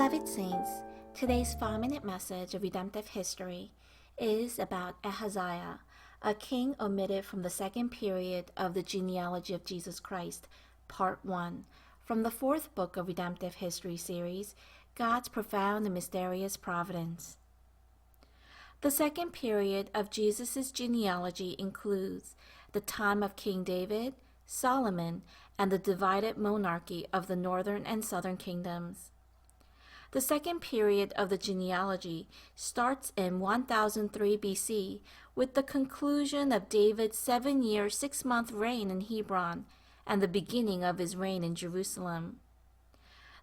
Beloved Saints, today's 5-minute message of redemptive history is about Ahaziah, a king omitted from the second period of the genealogy of Jesus Christ, Part 1, from the 4th book of Redemptive History series, God's Profound and Mysterious Providence. The second period of Jesus' genealogy includes the time of King David, Solomon, and the divided monarchy of the northern and southern kingdoms. The second period of the genealogy starts in 1003 BC with the conclusion of David's 7-year, 6-month reign in Hebron and the beginning of his reign in Jerusalem.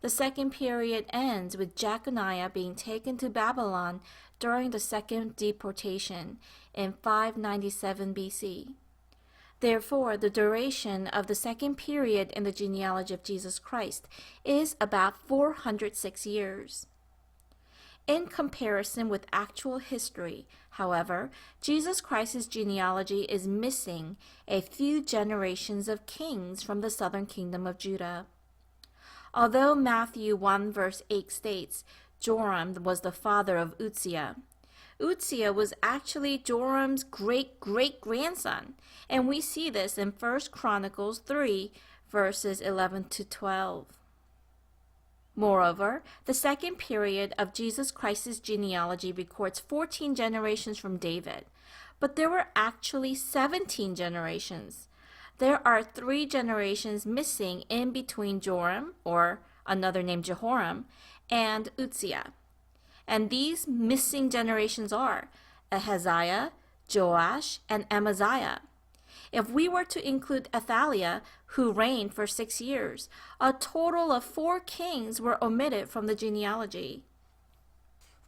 The second period ends with Jeconiah being taken to Babylon during the second deportation in 597 BC. Therefore, the duration of the second period in the genealogy of Jesus Christ is about 406 years. In comparison with actual history, however, Jesus Christ's genealogy is missing a few generations of kings from the southern kingdom of Judah. Although Matthew 1 verse 8 states Joram was the father of Uzziah, Uzziah was actually Joram's great-great-grandson, and we see this in 1 Chronicles 3, verses 11 to 12. Moreover, the second period of Jesus Christ's genealogy records 14 generations from David, but there were actually 17 generations. There are 3 generations missing in between Joram, or another name Jehoram, and Uzziah. And these missing generations are Ahaziah, Joash, and Amaziah. If we were to include Athaliah, who reigned for 6 years, a total of 4 kings were omitted from the genealogy.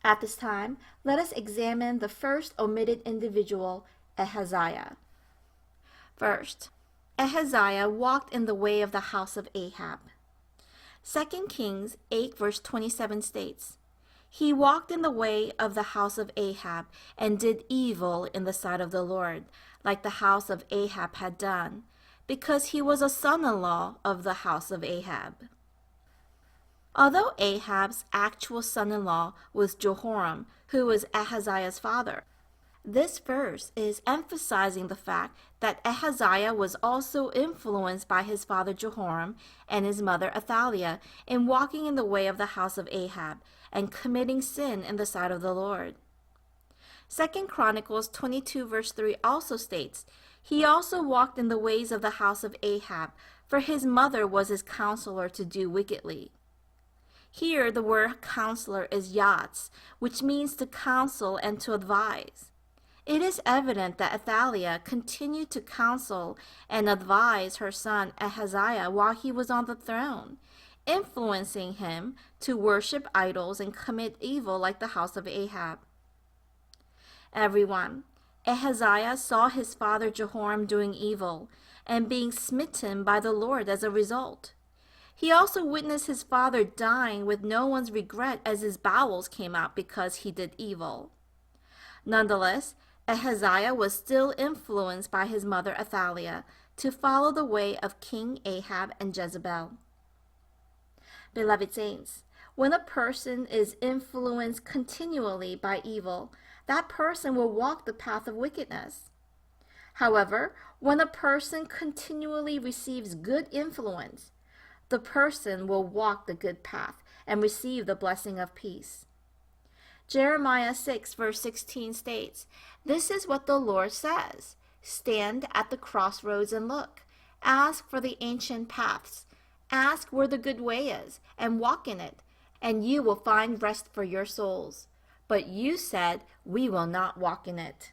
At this time, let us examine the first omitted individual, Ahaziah. First, Ahaziah walked in the way of the house of Ahab. 2 Kings 8 verse 27 states, "He walked in the way of the house of Ahab, and did evil in the sight of the Lord, like the house of Ahab had done, because he was a son-in-law of the house of Ahab." Although Ahab's actual son-in-law was Jehoram, who was Ahaziah's father, this verse is emphasizing the fact that Ahaziah was also influenced by his father Jehoram and his mother Athaliah in walking in the way of the house of Ahab and committing sin in the sight of the Lord. 2 Chronicles 22 verse 3 also states, "He also walked in the ways of the house of Ahab, for his mother was his counselor to do wickedly." Here the word counselor is yatz, which means to counsel and to advise. It is evident that Athaliah continued to counsel and advise her son Ahaziah while he was on the throne, influencing him to worship idols and commit evil like the house of Ahab. Everyone, Ahaziah saw his father Jehoram doing evil and being smitten by the Lord as a result. He also witnessed his father dying with no one's regret as his bowels came out because he did evil. Nonetheless, Ahaziah was still influenced by his mother Athaliah to follow the way of King Ahab and Jezebel. Beloved saints, when a person is influenced continually by evil, that person will walk the path of wickedness. However, when a person continually receives good influence, the person will walk the good path and receive the blessing of peace. Jeremiah 6 verse 16 states, "This is what the Lord says, stand at the crossroads and look. Ask for the ancient paths. Ask where the good way is, and walk in it, and you will find rest for your souls. But you said, we will not walk in it."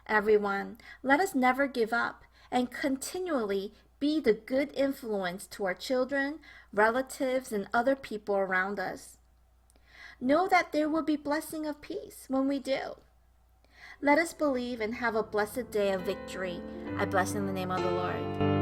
Everyone, let us never give up and continually be the good influence to our children, relatives, and other people around us. Know that there will be blessing of peace when we do. Let us believe and have a blessed day of victory. I bless in the name of the Lord.